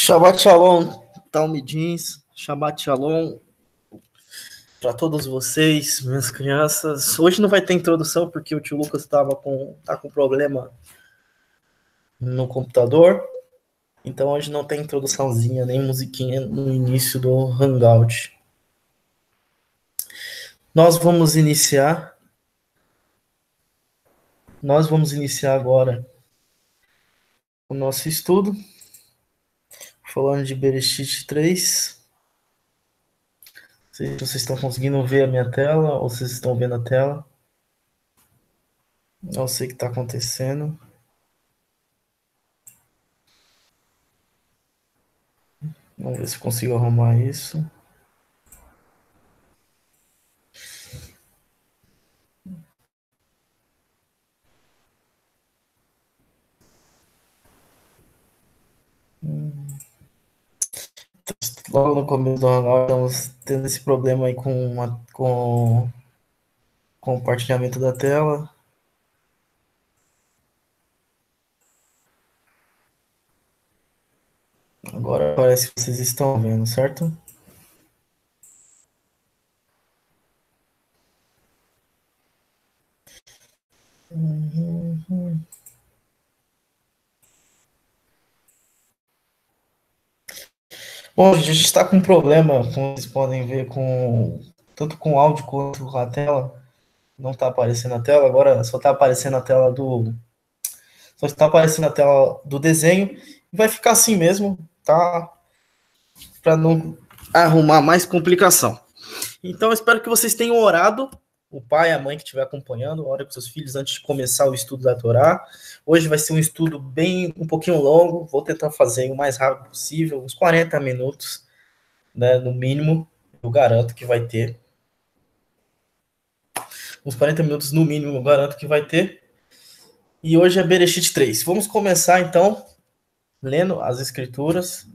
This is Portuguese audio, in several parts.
Shabbat Shalom, Talmidins, Shabbat Shalom para todos vocês, minhas crianças. Hoje não vai ter introdução porque o tio Lucas tá com problema no computador, então hoje não tem introduçãozinha nem musiquinha no início do Hangout. Nós vamos iniciar agora o nosso estudo, falando de Bereshit 3. Não sei se vocês estão conseguindo ver a minha tela ou vocês estão vendo a tela. Não sei o que está acontecendo. Vamos ver se consigo arrumar isso. Logo no começo do Hangout, estamos tendo esse problema aí com o compartilhamento da tela. Agora parece que vocês estão vendo, certo? Bom, gente, a gente está com um problema, como vocês podem ver, tanto com o áudio quanto com a tela. Não está aparecendo a tela, agora só está aparecendo a tela do desenho. E vai ficar assim mesmo, tá? Para não arrumar mais complicação. Então, eu espero que vocês tenham orado, o pai e a mãe que estiver acompanhando, ore com seus filhos antes de começar o estudo da Torá. Hoje vai ser um estudo um pouquinho longo, vou tentar fazer o mais rápido possível, uns 40 minutos, né, no mínimo, eu garanto que vai ter. Uns 40 minutos no mínimo, eu garanto que vai ter. E hoje é Bereshit 3. Vamos começar, então, lendo as escrituras.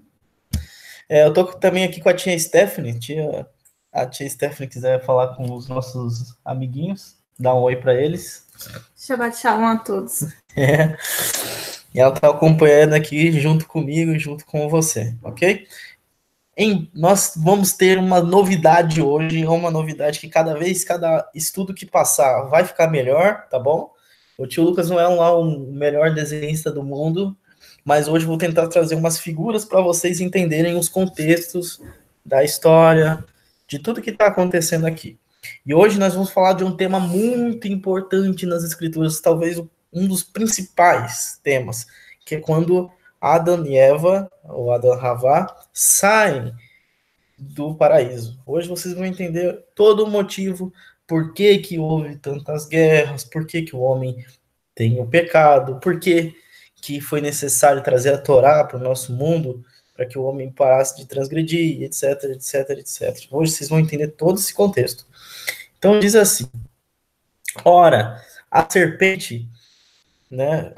Eu tô também aqui com a tia Stephanie. A tia Stephanie quiser falar com os nossos amiguinhos, dá um oi para eles. Shabbat Shalom a todos. E ela tá acompanhando aqui junto comigo e junto com você, ok? Nós vamos ter uma novidade hoje, uma novidade que cada estudo que passar vai ficar melhor, tá bom? O tio Lucas não é o melhor desenhista do mundo, mas hoje eu vou tentar trazer umas figuras para vocês entenderem os contextos da história, de tudo que está acontecendo aqui. E hoje nós vamos falar de um tema muito importante nas escrituras, talvez um dos principais temas, que é quando Adão e Eva, ou Adão e Havá, saem do paraíso. Hoje vocês vão entender todo o motivo, por que houve tantas guerras, por que o homem tem o pecado, por que foi necessário trazer a Torá para o nosso mundo, para que o homem parasse de transgredir, etc, etc, etc. Hoje vocês vão entender todo esse contexto. Então diz assim: ora, a serpente, né,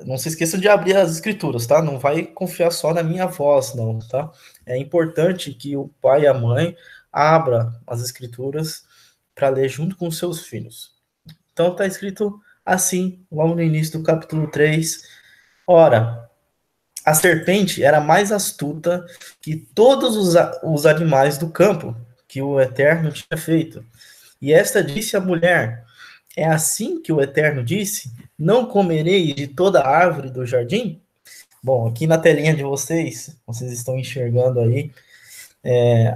não se esqueçam de abrir as escrituras, tá? Não vai confiar só na minha voz, não, tá? É importante que o pai e a mãe abra as escrituras para ler junto com os seus filhos. Então está escrito assim, logo no início do capítulo 3. Ora, a serpente era mais astuta que todos os animais do campo que o Eterno tinha feito. E esta disse à mulher: é assim que o Eterno disse: não comerei de toda árvore do jardim? Bom, aqui na telinha de vocês estão enxergando aí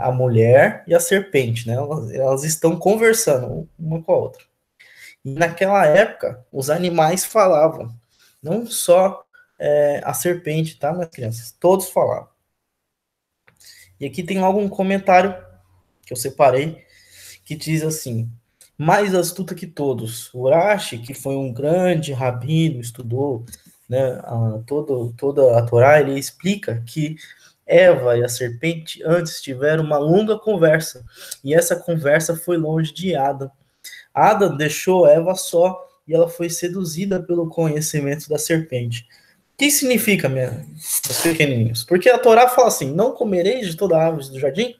a mulher e a serpente, né? Elas estão conversando uma com a outra. E naquela época, os animais falavam, não só a serpente, tá, minhas crianças? Todos falavam. E aqui tem algum comentário que eu separei, que diz assim: mais astuta que todos. Urashi, que foi um grande rabino, estudou, né, toda a Torá, ele explica que Eva e a serpente antes tiveram uma longa conversa, e essa conversa foi longe de Adão. Adão deixou Eva só, e ela foi seduzida pelo conhecimento da serpente. O que significa, meus pequenininhos? Porque a Torá fala assim: não comereis de toda a árvore do jardim,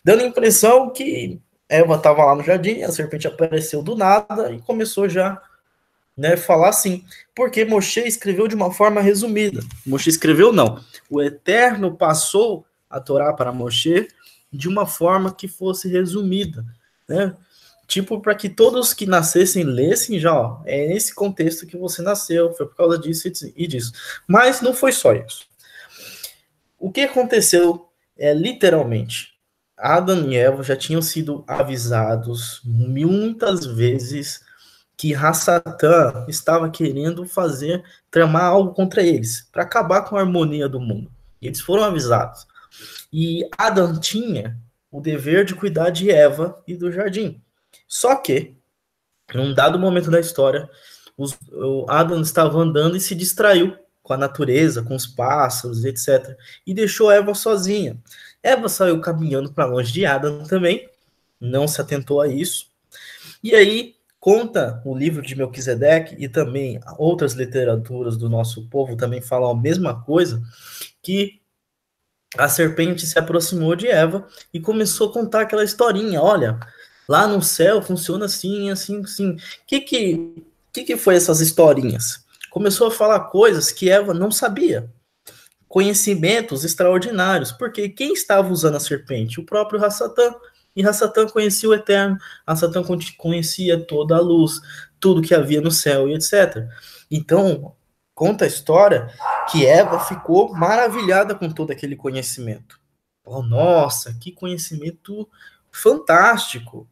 dando a impressão que Eva estava lá no jardim, a serpente apareceu do nada e começou já né, falar assim, porque Moshe escreveu de uma forma resumida. Moshe escreveu, não. O Eterno passou a Torá para Moshe de uma forma que fosse resumida, né? Tipo, para que todos que nascessem lessem já, ó, é nesse contexto que você nasceu, foi por causa disso e disso. Mas não foi só isso. O que aconteceu é literalmente, Adão e Eva já tinham sido avisados muitas vezes que Hassatã estava querendo tramar algo contra eles, para acabar com a harmonia do mundo. E eles foram avisados. E Adão tinha o dever de cuidar de Eva e do jardim. Só que, num dado momento da história, o Adam estava andando e se distraiu com a natureza, com os pássaros, etc. E deixou Eva sozinha. Eva saiu caminhando para longe de Adam também, não se atentou a isso. E aí conta o livro de Melquisedeque e também outras literaturas do nosso povo também falam a mesma coisa, que a serpente se aproximou de Eva e começou a contar aquela historinha. Olha, lá no céu funciona assim, assim, assim. Que foi essas historinhas? Começou a falar coisas que Eva não sabia. Conhecimentos extraordinários. Porque quem estava usando a serpente? O próprio Hassatã. E Hassatã conhecia o Eterno. Hassatã conhecia toda a luz, tudo que havia no céu e etc. Então, conta a história que Eva ficou maravilhada com todo aquele conhecimento. Oh, nossa, que conhecimento fantástico,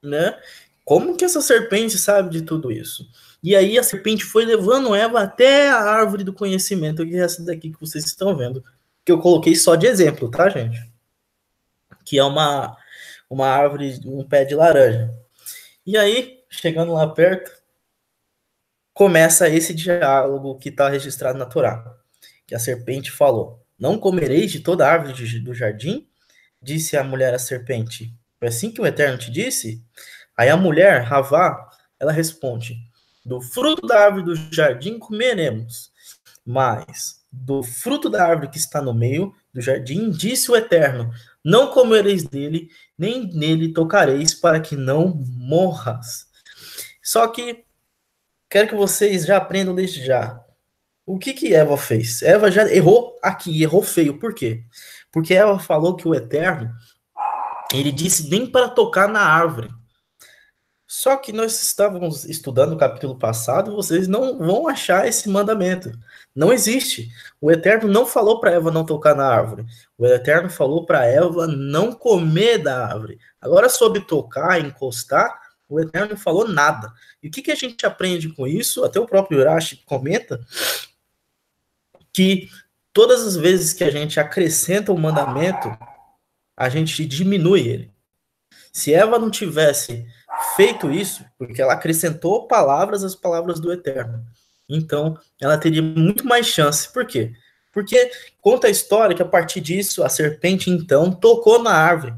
né? Como que essa serpente sabe de tudo isso? E aí a serpente foi levando Eva até a árvore do conhecimento, que é essa daqui que vocês estão vendo, que eu coloquei só de exemplo, tá, gente? Que é uma árvore, um pé de laranja. E aí, chegando lá perto, começa esse diálogo que está registrado na Torá, que a serpente falou: Não comereis de toda árvore do jardim? Disse a mulher à serpente: Foi assim que o Eterno te disse? Aí a mulher, Ravá, ela responde: Do fruto da árvore do jardim comeremos, mas do fruto da árvore que está no meio do jardim, disse o Eterno: Não comereis dele, nem nele tocareis, para que não morras. Só que quero que vocês já aprendam desde já. O que Eva fez? Eva já errou aqui, errou feio. Por quê? Porque Eva falou que o Eterno, ele disse nem para tocar na árvore. Só que nós estávamos estudando o capítulo passado, vocês não vão achar esse mandamento. Não existe. O Eterno não falou para Eva não tocar na árvore. O Eterno falou para Eva não comer da árvore. Agora, sobre tocar, encostar, o Eterno não falou nada. E o que a gente aprende com isso? Até o próprio Urashi comenta que todas as vezes que a gente acrescenta um mandamento, a gente diminui ele. Se Eva não tivesse feito isso, porque ela acrescentou palavras às palavras do Eterno, então ela teria muito mais chance. Por quê? Porque conta a história que a partir disso a serpente então tocou na árvore.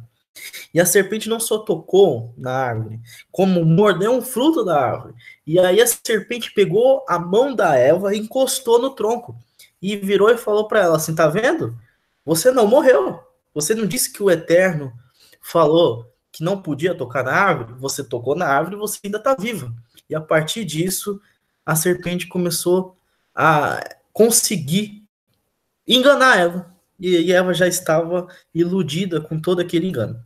E a serpente não só tocou na árvore, como mordeu um fruto da árvore. E aí a serpente pegou a mão da Eva e encostou no tronco. E virou e falou para ela assim: tá vendo? Você não morreu. Você não disse que o Eterno falou que não podia tocar na árvore? Você tocou na árvore e você ainda está viva. E a partir disso, a serpente começou a conseguir enganar Eva. E Eva já estava iludida com todo aquele engano.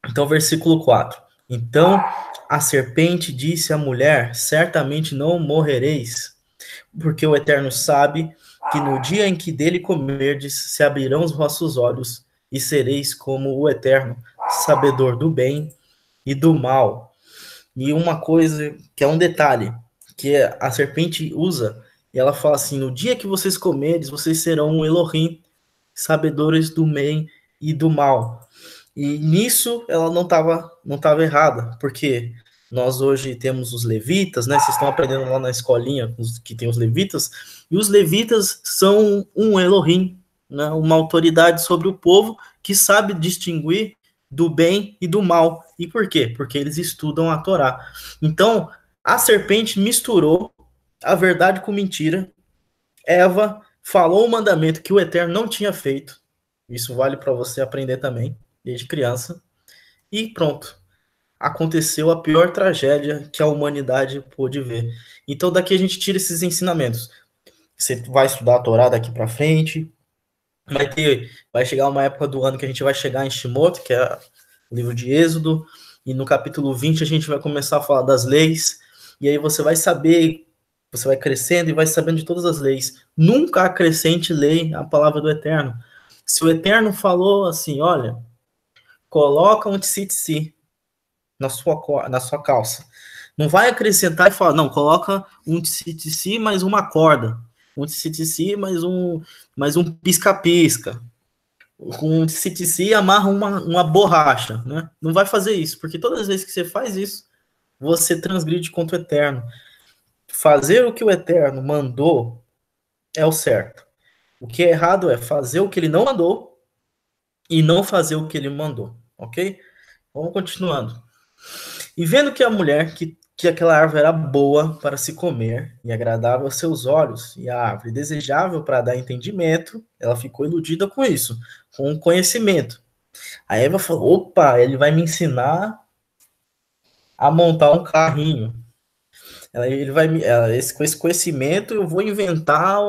Então, versículo 4. Então a serpente disse à mulher: Certamente não morrereis, porque o Eterno sabe que no dia em que dele comerdes, se abrirão os vossos olhos, e sereis como o Eterno, sabedor do bem e do mal. E uma coisa que é um detalhe, que a serpente usa, e ela fala assim: no dia que vocês comerdes, vocês serão um Elohim, sabedores do bem e do mal. E nisso ela não tava errada, porque nós hoje temos os levitas, né? Vocês estão aprendendo lá na escolinha que tem os levitas, e os levitas são um Elohim, né? Uma autoridade sobre o povo que sabe distinguir do bem e do mal. E por quê? Porque eles estudam a Torá. Então, a serpente misturou a verdade com mentira. Eva falou um mandamento que o Eterno não tinha feito. Isso vale para você aprender também, desde criança. E pronto. aconteceu a pior tragédia que a humanidade pôde ver. Então daqui a gente tira esses ensinamentos. Você vai estudar a Torá daqui para frente, vai chegar uma época do ano que a gente vai chegar em Shemot, que é o livro de Êxodo, e no capítulo 20 a gente vai começar a falar das leis, e aí você vai saber, você vai crescendo e vai sabendo de todas as leis. Nunca acrescente lei à palavra do Eterno. Se o Eterno falou assim, olha, coloca um tzitzit na sua calça. Não vai acrescentar e falar, não, coloca um tzitzit mais uma corda. Um tzitzit mais um pisca-pisca. Com um tzitzit amarra uma borracha, né? Não vai fazer isso, porque todas as vezes que você faz isso, você transgride contra o Eterno. Fazer o que o Eterno mandou é o certo. O que é errado é fazer o que ele não mandou e não fazer o que ele mandou, ok? Vamos continuando. E vendo que a mulher, que aquela árvore era boa para se comer e agradável aos seus olhos, e a árvore desejável para dar entendimento, ela ficou iludida com isso, com o conhecimento. A Eva falou: opa, ele vai me ensinar a montar um carrinho. Ele vai com esse conhecimento eu vou inventar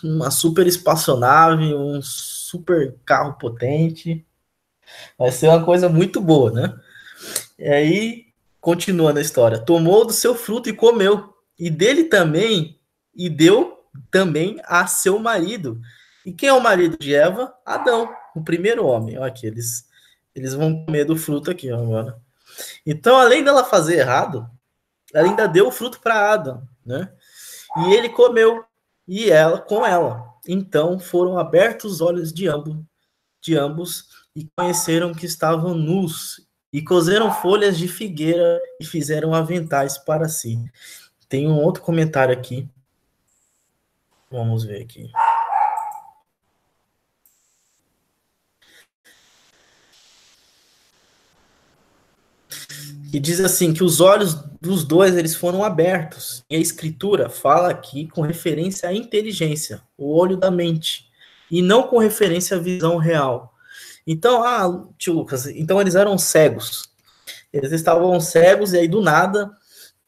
uma super espaçonave, um super carro potente. Vai ser uma coisa muito boa, né? E aí, continuando a história, tomou do seu fruto e comeu, e dele também, e deu também a seu marido. E quem é o marido de Eva? Adão, o primeiro homem. Olha aqui, eles vão comer do fruto aqui agora. Então, além dela fazer errado, ela ainda deu o fruto para Adão, né? E ele comeu, e ela com ela. Então foram abertos os olhos de ambos, e conheceram que estavam nus, e cozeram folhas de figueira e fizeram aventais para si. Tem um outro comentário aqui. Vamos ver aqui. Que diz assim, que os olhos dos dois eles foram abertos. E a escritura fala aqui com referência à inteligência, o olho da mente, e não com referência à visão real. Então, tio Lucas, então eles eram cegos. Eles estavam cegos e aí do nada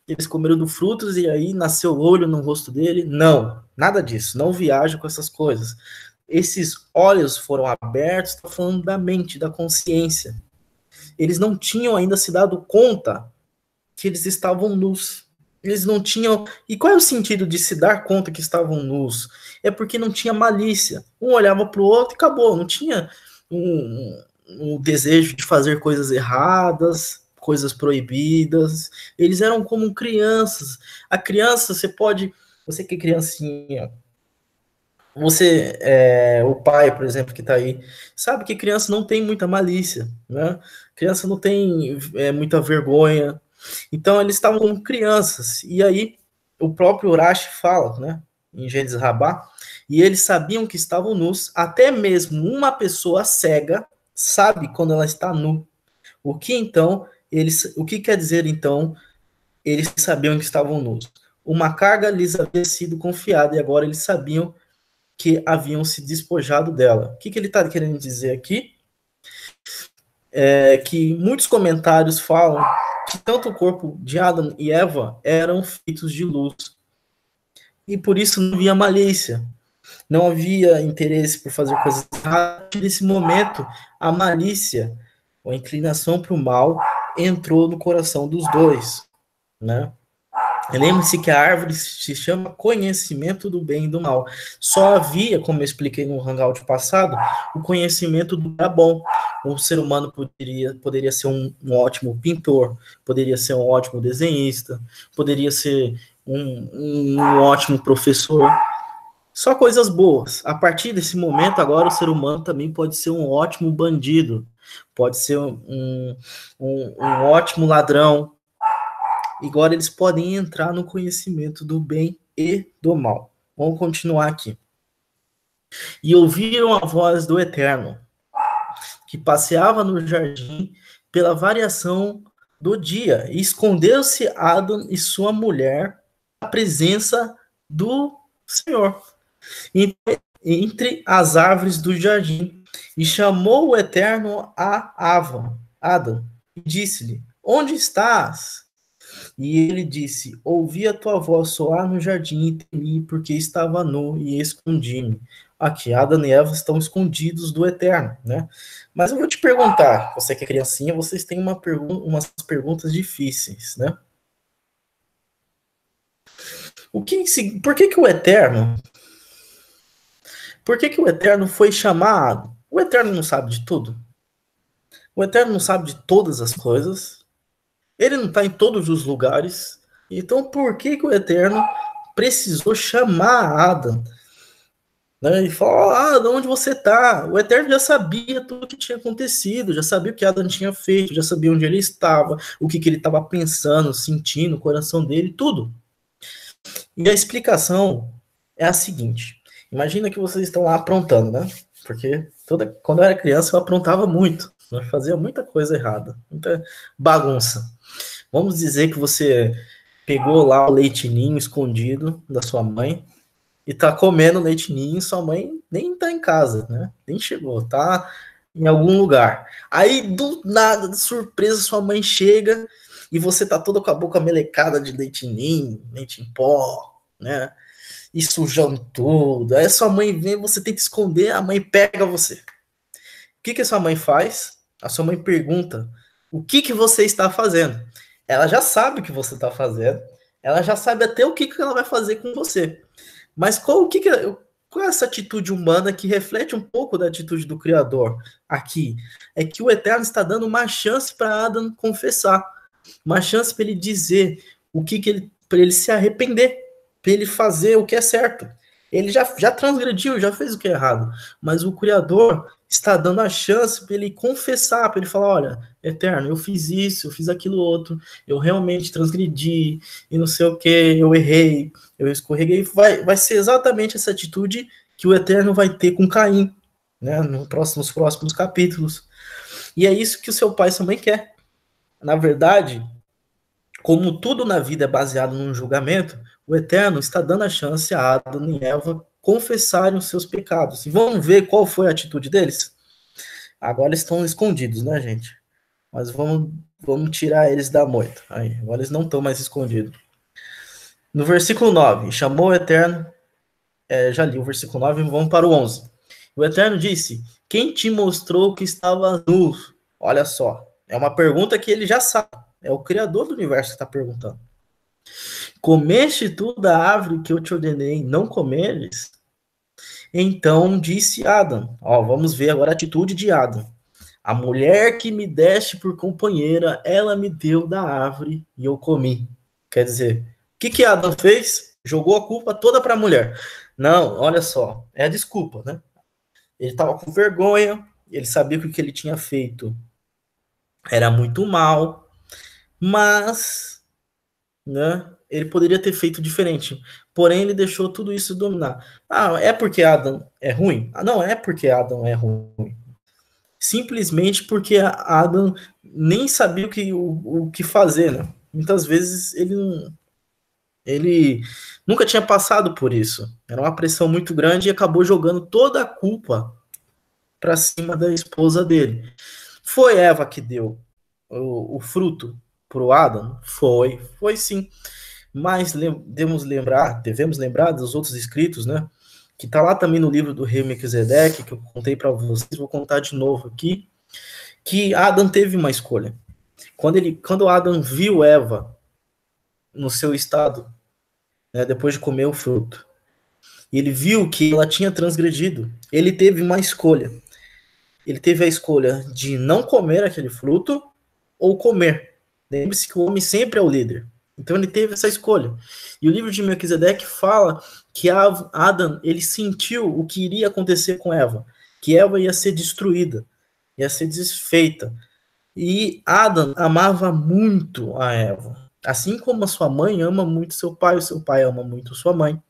eles comeram do frutos e aí nasceu o olho no rosto dele. Não, nada disso. Não viaja com essas coisas. Esses olhos foram abertos, está falando da mente, da consciência. Eles não tinham ainda se dado conta que eles estavam nus. Eles não tinham. E qual é o sentido de se dar conta que estavam nus? É porque não tinha malícia. Um olhava para o outro e acabou. Não tinha um desejo de fazer coisas erradas, coisas proibidas. Eles eram como crianças. A criança, você que é criancinha, o pai, por exemplo, que está aí, sabe que criança não tem muita malícia, né? Criança não tem muita vergonha. Então eles estavam como crianças. E aí o próprio Urashi fala, né? Em Gênesis Rabá, e eles sabiam que estavam nus. Até mesmo uma pessoa cega sabe quando ela está nu. O que quer dizer então? Eles sabiam que estavam nus. Uma carga lhes havia sido confiada e agora eles sabiam que haviam se despojado dela. O que ele está querendo dizer aqui? É que muitos comentários falam que tanto o corpo de Adão e Eva eram feitos de luz. E por isso não havia malícia. Não havia interesse por fazer coisas erradas. Nesse momento, a malícia, a inclinação para o mal, entrou no coração dos dois, né? Lembre-se que a árvore se chama conhecimento do bem e do mal. Só havia, como eu expliquei no hangout passado, o conhecimento do que era bom. O ser humano poderia ser um ótimo pintor, poderia ser um ótimo desenhista, poderia ser um ótimo professor. Só coisas boas. A partir desse momento, agora o ser humano também pode ser um ótimo bandido, pode ser um ótimo ladrão. Agora eles podem entrar no conhecimento do bem e do mal. Vamos continuar aqui. E ouviram a voz do Eterno, que passeava no jardim pela variação do dia, e escondeu-se Adão e sua mulher à presença do Senhor entre as árvores do jardim, e chamou o Eterno a Adão, e disse-lhe: onde estás? E ele disse, ouvi a tua voz soar no jardim e temi, porque estava nu e escondi-me. Aqui, Adão e Eva estão escondidos do Eterno, né? Mas eu vou te perguntar, você que é criancinha, vocês têm umas perguntas difíceis, né? Por que que o Eterno foi chamado? O Eterno não sabe de tudo? O Eterno não sabe de todas as coisas? Ele não está em todos os lugares? Então por que que o Eterno precisou chamar Adão? Né? E falou, Adão, onde você está? O Eterno já sabia tudo o que tinha acontecido, já sabia o que Adão tinha feito, já sabia onde ele estava, o que ele estava pensando, sentindo, o coração dele, tudo. E a explicação é a seguinte. Imagina que vocês estão lá aprontando, né? Porque quando eu era criança eu aprontava muito. Eu fazia muita coisa errada, muita bagunça. Vamos dizer que você pegou lá o leite ninho escondido da sua mãe e tá comendo leite ninho e sua mãe nem tá em casa, né? Nem chegou, tá em algum lugar. Aí, do nada, de surpresa, sua mãe chega e você tá toda com a boca melecada de leite ninho, leite em pó, né? E sujando tudo. Aí sua mãe vem, você tenta esconder, a mãe pega você. O que que a sua mãe faz? A sua mãe pergunta, o que que você está fazendo? Ela já sabe o que você está fazendo, ela já sabe até o que que ela vai fazer com você. Mas qual é essa atitude humana que reflete um pouco da atitude do Criador aqui? É que o Eterno está dando uma chance para Adão confessar, uma chance para ele dizer o que ele, para ele se arrepender, para ele fazer o que é certo. Ele já transgrediu, já fez o que é errado, mas o Criador está dando a chance para ele confessar, para ele falar, olha, Eterno, eu fiz isso, eu fiz aquilo outro, eu realmente transgredi, e não sei o que, eu errei, eu escorreguei. Vai ser exatamente essa atitude que o Eterno vai ter com Caim, né, nos próximos capítulos. E é isso que o seu pai e sua mãe quer. Na verdade, como tudo na vida é baseado num julgamento, o Eterno está dando a chance a Adão e Eva confessarem os seus pecados. E vamos ver qual foi a atitude deles? Agora estão escondidos, né, gente? Mas vamos tirar eles da moita. Aí, agora eles não estão mais escondidos. No versículo 9, chamou o Eterno, já li o versículo 9, vamos para o 11. O Eterno disse, quem te mostrou que estava nu? Olha só, é uma pergunta que ele já sabe. É o Criador do universo que está perguntando. Comeste tu da árvore que eu te ordenei não comeres? Então disse Adão, vamos ver agora a atitude de Adão. A mulher que me deste por companheira, ela me deu da árvore e eu comi. Quer dizer, o que Adão fez? Jogou a culpa toda para a mulher. Não, olha só, é a desculpa, né? Ele estava com vergonha, ele sabia que o que ele tinha feito era muito mal, mas, né, ele poderia ter feito diferente. Porém, ele deixou tudo isso dominar. É porque Adão é ruim? Não é porque Adão é ruim. Simplesmente porque Adão nem sabia o que fazer, né? Muitas vezes ele nunca tinha passado por isso. Era uma pressão muito grande e acabou jogando toda a culpa para cima da esposa dele. Foi Eva que deu o fruto para o Adão? Foi sim. Mas devemos lembrar dos outros escritos, né? Que está lá também no livro do rei Melquisedeque, que eu contei para vocês, vou contar de novo aqui, que Adão teve uma escolha. Quando Adão viu Eva no seu estado, né, depois de comer o fruto, ele viu que ela tinha transgredido, ele teve uma escolha. Ele teve a escolha de não comer aquele fruto ou comer. Lembre-se que o homem sempre é o líder. Então ele teve essa escolha. E o livro de Melquisedeque fala que Adão, ele sentiu o que iria acontecer com Eva, que Eva ia ser destruída, ia ser desfeita. E Adão amava muito a Eva. Assim como a sua mãe ama muito seu pai, o seu pai ama muito sua mãe.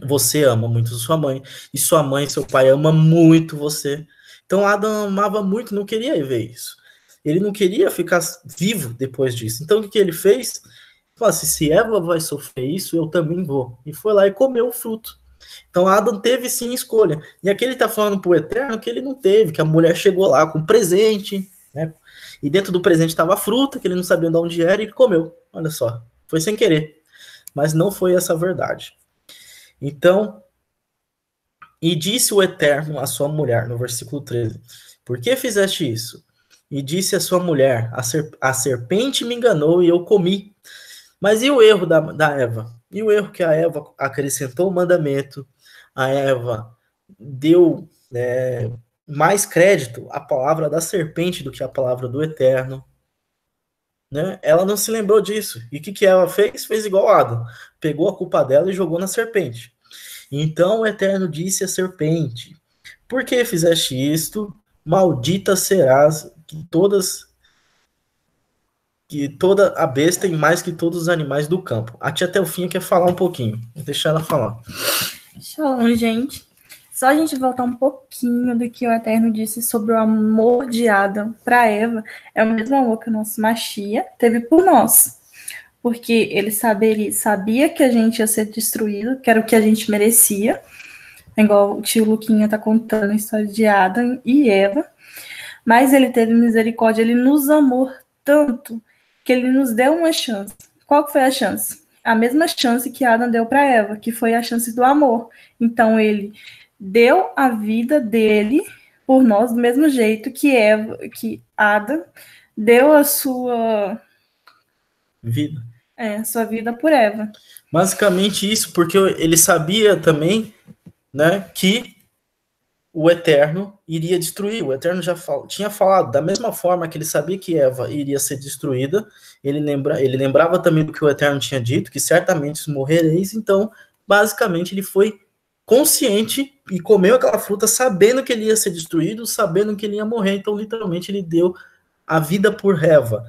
Você ama muito sua mãe, e sua mãe e seu pai amam muito você. Então Adão amava muito, não queria ver isso. Ele não queria ficar vivo depois disso. Então o que ele fez? Falou assim, se Eva vai sofrer isso, eu também vou. E foi lá e comeu o fruto. Então Adão teve sim escolha. E aqui ele está falando para o Eterno que ele não teve, que a mulher chegou lá com presente, né? E dentro do presente estava a fruta, que ele não sabia de onde era, e ele comeu. Olha só, foi sem querer. Mas não foi essa a verdade. Então, e disse o Eterno à sua mulher, no versículo 13: por que fizeste isso? E disse a sua mulher: a serpente me enganou e eu comi. Mas e o erro da Eva? E o erro que a Eva acrescentou o mandamento, a Eva deu mais crédito à palavra da serpente do que à palavra do Eterno, né? Ela não se lembrou disso. E o que ela fez? Fez igual Adão. Pegou a culpa dela e jogou na serpente. Então o Eterno disse à serpente: por que fizeste isto? Maldita serás que toda a besta e mais que todos os animais do campo. A tia Telfinha quer falar um pouquinho. Vou deixar ela falar. Shalom, gente. Só a gente voltar um pouquinho do que o Eterno disse sobre o amor de Adão para Eva. É o mesmo amor que o nosso Machia teve por nós. Porque ele sabia que a gente ia ser destruído, que era o que a gente merecia. Igual o tio Luquinha está contando a história de Adão e Eva. Mas ele teve misericórdia, ele nos amou tanto que ele nos deu uma chance. Qual que foi a chance? A mesma chance que Adão deu para Eva, que foi a chance do amor. Então ele deu a vida dele por nós, do mesmo jeito que Adão deu a sua vida. Sua vida por Eva. Basicamente isso, porque ele sabia também, né, que o Eterno iria destruir. O Eterno já tinha falado, da mesma forma que ele sabia que Eva iria ser destruída, ele lembrava também do que o Eterno tinha dito, que certamente morrereis. Então, basicamente, ele foi consciente e comeu aquela fruta sabendo que ele ia ser destruído, sabendo que ele ia morrer. Então, literalmente, ele deu a vida por Eva.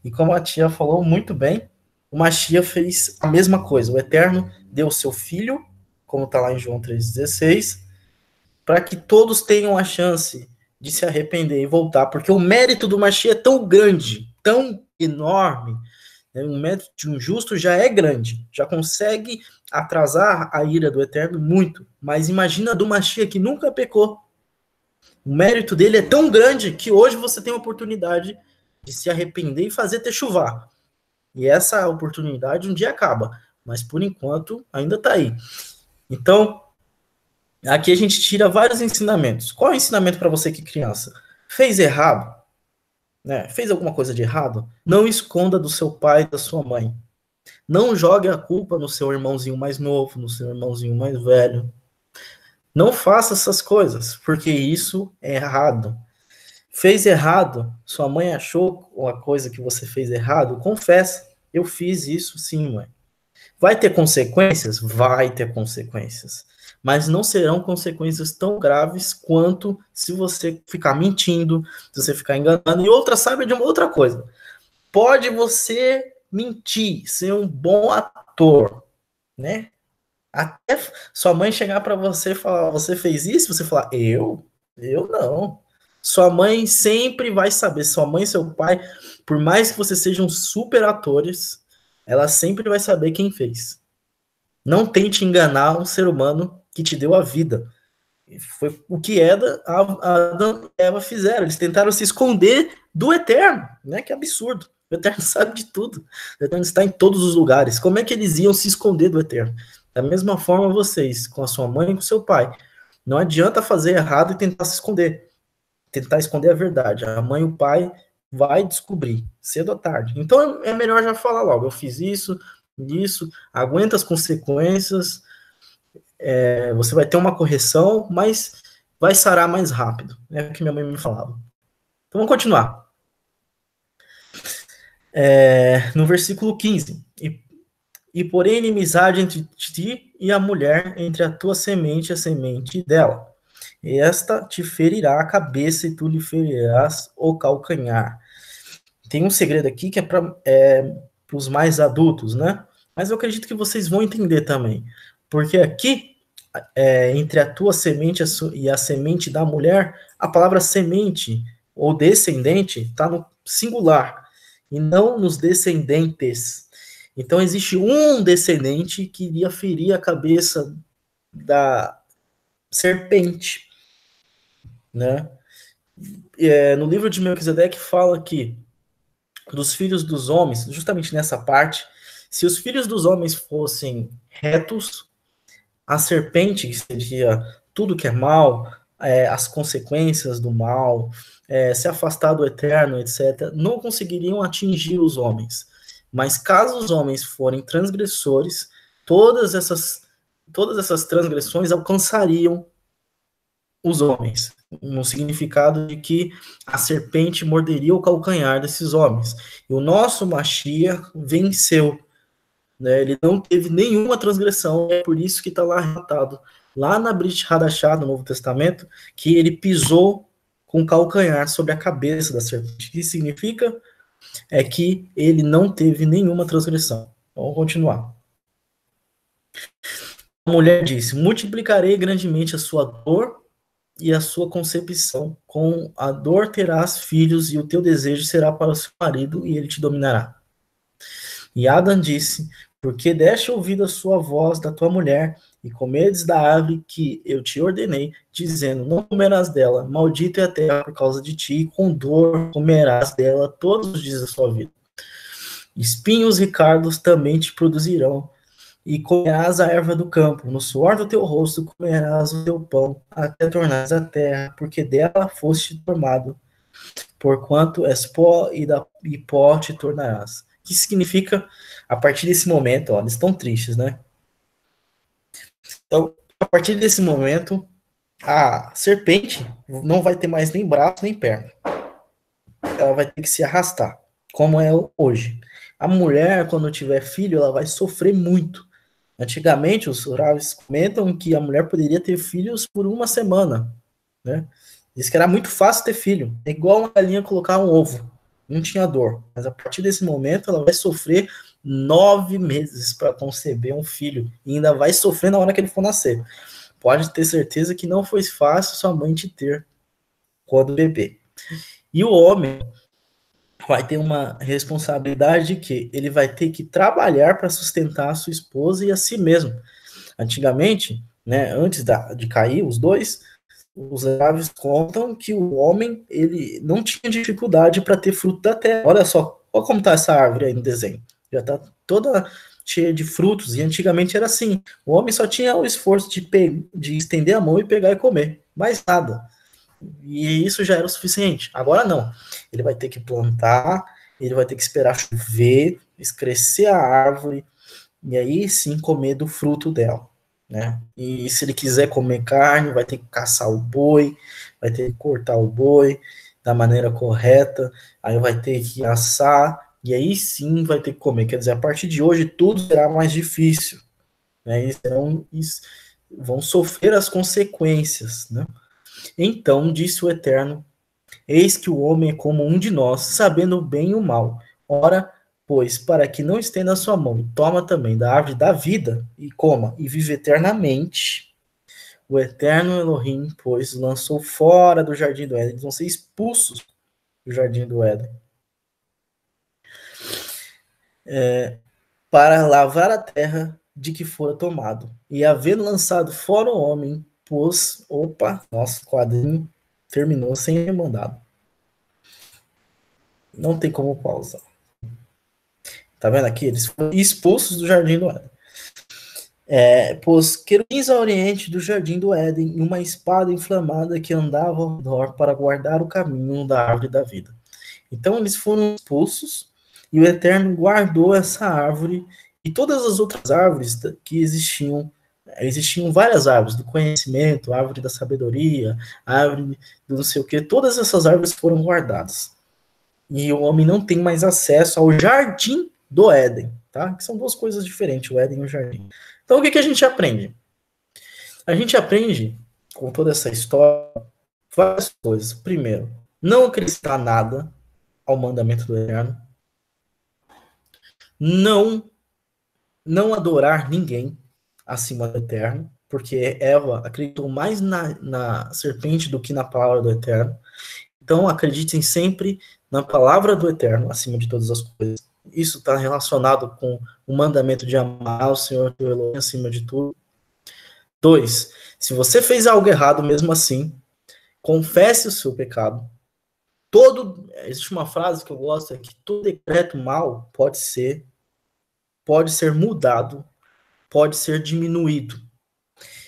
E como a tia falou muito bem, o Machia fez a mesma coisa. O Eterno deu o seu filho, como está lá em João 3,16, para que todos tenham a chance de se arrepender e voltar, porque o mérito do Machia é tão grande, tão enorme, né? O mérito de um justo já é grande, já consegue atrasar a ira do Eterno muito, mas imagina do Machia que nunca pecou. O mérito dele é tão grande que hoje você tem a oportunidade de se arrepender e fazer techuvá. E essa oportunidade um dia acaba, mas por enquanto ainda está aí. Então, aqui a gente tira vários ensinamentos. Qual é o ensinamento para você que é criança? Fez errado? Né? Fez alguma coisa de errado? Não esconda do seu pai e da sua mãe. Não jogue a culpa no seu irmãozinho mais novo, no seu irmãozinho mais velho. Não faça essas coisas, porque isso é errado. Fez errado? Sua mãe achou uma coisa que você fez errado? Confessa. Eu fiz isso sim, mãe. Vai ter consequências? Vai ter consequências. Mas não serão consequências tão graves quanto se você ficar mentindo, se você ficar enganando. E outra, saiba de uma outra coisa. Pode você mentir, ser um bom ator, né? Até sua mãe chegar para você e falar, você fez isso? Você falar, eu não. Sua mãe sempre vai saber, sua mãe e seu pai, por mais que vocês sejam super atores, ela sempre vai saber quem fez. Não tente enganar um ser humano que te deu a vida. Foi o que Adão e Eva fizeram. Eles tentaram se esconder do Eterno, né? Que absurdo. O Eterno sabe de tudo. O Eterno está em todos os lugares. Como é que eles iam se esconder do Eterno? Da mesma forma vocês, com a sua mãe e com o seu pai. Não adianta fazer errado e tentar se esconder. Tentar esconder a verdade. A mãe e o pai vai descobrir, cedo ou tarde. Então é melhor já falar logo. Eu fiz isso, aguenta as consequências, você vai ter uma correção, mas vai sarar mais rápido. É o que minha mãe me falava. Então vamos continuar. No versículo 15. E porém inimizade entre ti e a mulher, entre a tua semente e a semente dela. E esta te ferirá a cabeça e tu lhe ferirás o calcanhar. Tem um segredo aqui que é para os mais adultos, né? Mas eu acredito que vocês vão entender também. Porque aqui, entre a tua semente e a semente da mulher, a palavra semente ou descendente está no singular e não nos descendentes. Então existe um descendente que iria ferir a cabeça da serpente, né? no livro de Melquisedeque fala que dos filhos dos homens, justamente nessa parte, se os filhos dos homens fossem retos, a serpente, que seria tudo que é mal, as consequências do mal, se afastar do eterno, etc., não conseguiriam atingir os homens. Mas caso os homens forem transgressores, todas essas transgressões alcançariam os homens, no significado de que a serpente morderia o calcanhar desses homens. E o nosso Mashiach venceu, né? Ele não teve nenhuma transgressão, é por isso que está lá relatado, lá na Brit Hadashah, do Novo Testamento, que ele pisou com o calcanhar sobre a cabeça da serpente. O que significa? É que ele não teve nenhuma transgressão. Vamos continuar. A mulher disse: multiplicarei grandemente a sua dor e a sua concepção. Com a dor terás filhos, e o teu desejo será para o seu marido, e ele te dominará. E Adão disse: porque deste ouvido a sua voz da tua mulher, e comedes da árvore que eu te ordenei, dizendo: não comerás dela, maldito é a terra por causa de ti, e com dor comerás dela todos os dias da sua vida. Espinhos e cardos também te produzirão, e comerás a erva do campo, no suor do teu rosto comerás o teu pão, até tornares a terra, porque dela foste formado, porquanto és pó, e pó te tornarás. O que significa, a partir desse momento, ó, eles estão tristes, né? Então, a partir desse momento, a serpente não vai ter mais nem braço nem perna. Ela vai ter que se arrastar, como é hoje. A mulher, quando tiver filho, ela vai sofrer muito. Antigamente, os Ravis comentam que a mulher poderia ter filhos por uma semana, né? Diz que era muito fácil ter filho. É igual uma galinha colocar um ovo. Não tinha dor. Mas a partir desse momento, ela vai sofrer 9 meses para conceber um filho. E ainda vai sofrer na hora que ele for nascer. Pode ter certeza que não foi fácil sua mãe te ter quando bebê. E o homem vai ter uma responsabilidade que ele vai ter que trabalhar para sustentar a sua esposa e a si mesmo. Antigamente, né, antes de cair os dois, os Ravis contam que o homem ele não tinha dificuldade para ter fruto da terra. Olha só, olha como está essa árvore aí no desenho. Já está toda cheia de frutos, e antigamente era assim. O homem só tinha o esforço de estender a mão e pegar e comer, mais nada. E isso já era o suficiente. Agora não. Ele vai ter que plantar, ele vai ter que esperar chover, crescer a árvore, e aí sim comer do fruto dela, né? E se ele quiser comer carne, vai ter que caçar o boi, vai ter que cortar o boi da maneira correta, aí vai ter que assar, e aí sim vai ter que comer. Quer dizer, a partir de hoje tudo será mais difícil, né? Vão sofrer as consequências, né? Então disse o Eterno: eis que o homem é como um de nós, sabendo o bem e o mal. Ora, pois, para que não estenda a sua mão, e toma também da árvore da vida, e coma, e vive eternamente. O Eterno Elohim, pois, lançou fora do jardim do Éden. Eles vão ser expulsos do jardim do Éden. Para lavrar a terra de que fora tomado. E havendo lançado fora o homem, pôs... Opa, nosso quadrinho terminou sem remandado. Não tem como pausar. Tá vendo aqui? Eles foram expulsos do jardim do Éden. Pôs querubins ao oriente do jardim do Éden e uma espada inflamada que andava ao redor para guardar o caminho da árvore da vida. Então eles foram expulsos e o Eterno guardou essa árvore e todas as outras árvores que existiam. Existiam várias árvores do conhecimento, árvore da sabedoria, árvore do não sei o que. Todas essas árvores foram guardadas. E o homem não tem mais acesso ao jardim do Éden, tá? Que são duas coisas diferentes, o Éden e o jardim. Então, o que a gente aprende? A gente aprende, com toda essa história, várias coisas. Primeiro, não acreditar nada ao mandamento do Eterno. Não adorar ninguém acima do Eterno, porque Eva acreditou mais na serpente do que na palavra do Eterno. Então, acreditem sempre na palavra do Eterno, acima de todas as coisas. Isso está relacionado com o mandamento de amar o Senhor teu Elohim acima de tudo. 2. Se você fez algo errado mesmo assim, confesse o seu pecado. Existe uma frase que eu gosto, é que todo decreto mal pode ser mudado, pode ser diminuído.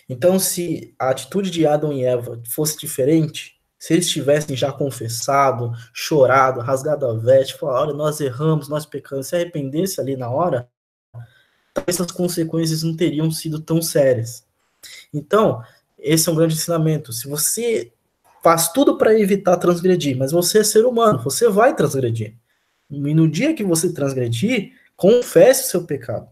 Então, se a atitude de Adão e Eva fosse diferente, se eles tivessem já confessado, chorado, rasgado a veste, falado, olha, nós erramos, nós pecamos, se arrependesse ali na hora, essas consequências não teriam sido tão sérias. Então, esse é um grande ensinamento. Se você faz tudo para evitar transgredir, mas você é ser humano, você vai transgredir. E no dia que você transgredir, confesse o seu pecado.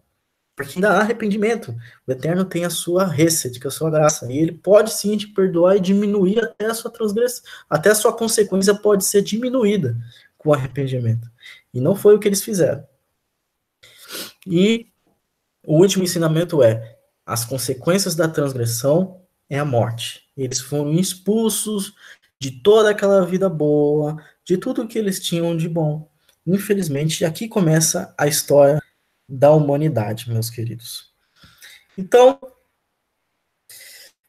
Porque ainda há arrependimento. O Eterno tem a sua receita, a sua graça. E ele pode sim te perdoar e diminuir até a sua transgressão. Até a sua consequência pode ser diminuída com arrependimento. E não foi o que eles fizeram. E o último ensinamento é: as consequências da transgressão é a morte. Eles foram expulsos de toda aquela vida boa, de tudo que eles tinham de bom. Infelizmente, aqui começa a história da humanidade, meus queridos. Então,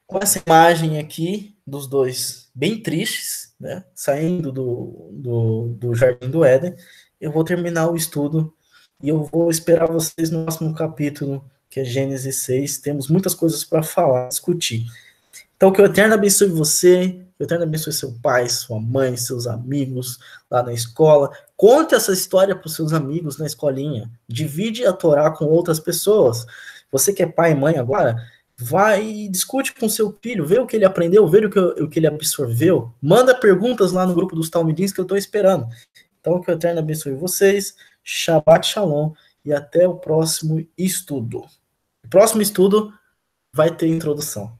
com essa imagem aqui dos dois bem tristes, né, saindo do Jardim do Éden, eu vou terminar o estudo e eu vou esperar vocês no próximo capítulo, que é Gênesis 6. Temos muitas coisas para falar, discutir. Então, que o Eterno abençoe você, que o Eterno abençoe seu pai, sua mãe, seus amigos lá na escola. Conte essa história para os seus amigos na escolinha. Divide a Torá com outras pessoas. Você que é pai e mãe agora, vai e discute com seu filho, vê o que ele aprendeu, vê o que ele absorveu. Manda perguntas lá no grupo dos Talmidins que eu estou esperando. Então, que o Eterno abençoe vocês. Shabbat Shalom e até o próximo estudo. O próximo estudo vai ter introdução.